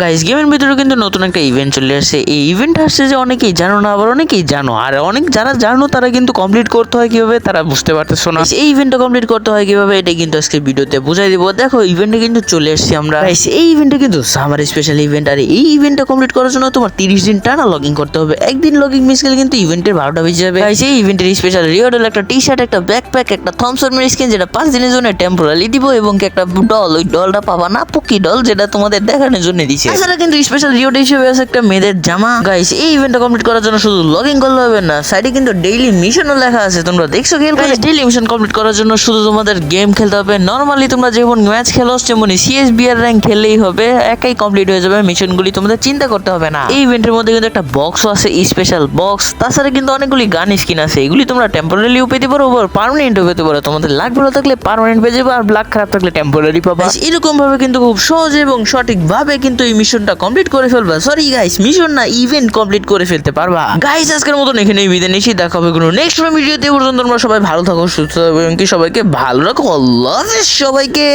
Guys গেমের ভিতরে কিন্তু নতুন একটা ইভেন্ট চলে আসছে। এই ইভেন্ট আসছে যে অনেকেই জানো না, আবার অনেকেই জানো, আর অনেক যারা জানো তারা কিন্তু কমপ্লিট করতে হয় কিভাবে তারা বুঝতে পারতেছো না। এই ইভেন্টটা কমপ্লিট করতে হয় কিভাবে এটা কিন্তু আজকে ভিডিওতে বুঝাই দিব। দেখো ইভেন্টে কিন্তু চলে আসছি আমরা। গাইস এই ইভেন্টে কিন্তু সামার স্পেশাল ইভেন্ট, আর এই ইভেন্টটা কমপ্লিট করার জন্য তোমার 30 দিন টানা লগইন করতে হবে। একদিন লগইন মিস গেলে কিন্তু ইভেন্টের 12টা বেজে যাবে। গাইস এই ইভেন্টের স্পেশাল রিওয়ার্ড হলো একটা টি-শার্ট, একটা ব্যাকপ্যাক, একটা থমসনের স্কিন যেটা 5 দিনের জন্য টেম্পোরারি দিব, এবং একটা ডল। ওই ডলটা পাবা না, পকি ডল, যেটা তোমাদের দেখানোর জন্য দিছে। এছাড়া কিন্তু স্পেশাল রিওয়ার্ড হিসেবে আছে একটা মেয়েদের জামা। গাইস এই ইভেন্টটা কমপ্লিট করার জন্য শুধু লগইন করলে হবে না, সাইডে কিন্তু ডেইলি মিশনও লেখা আছে, তোমরা দেখছো খেয়াল করে? ডেইলি মিশন কমপ্লিট করার জন্য শুধু তোমাদের গেম খেলতে হবে। নরমালি তোমরা যেমন ম্যাচ খেলো যেমনই সিএসবিআর র্যাঙ্ক খেললেই হবে, একাই কমপ্লিট হয়ে যাবে মিশনগুলি, তোমাদের চিন্তা করতে হবে না। এই ইভেন্টের মধ্যে কিন্তু একটা বক্সও আছে, স্পেশাল বক্স। তাছাড়া কিন্তু অনেকগুলি গান স্কিন আছে, এগুলি তোমরা টেম্পোরারিও পেতে পারো, আবার পার্মানেন্টও পেতে পারো। তোমাদের লাক ভালো থাকলে পার্মানেন্ট পেয়ে যাবে, আর লাক খারাপ থাকলে টেম্পোরারি পাবা। এরকম ভাবে কিন্তু খুব সহজে এবং সঠিক ভাবে কিন্তু এই মিশনটা কমপ্লিট করে ফেলবা। সরি গাইস, মিশন না, ইভেন্ট কমপ্লিট করে ফেলতে পারবা। গাইস আজকের মতন এখানেই বিদায় নিচ্ছি, দেখা হবে কোনো নেক্সট ভিডিওতে। পর্যন্ত তোমরা সবাই ভালো থাকো, সুস্থ থাকো, এবং কি সবাইকে ভালো রাখো। আল্লাহ হাফেজ সবাইকে।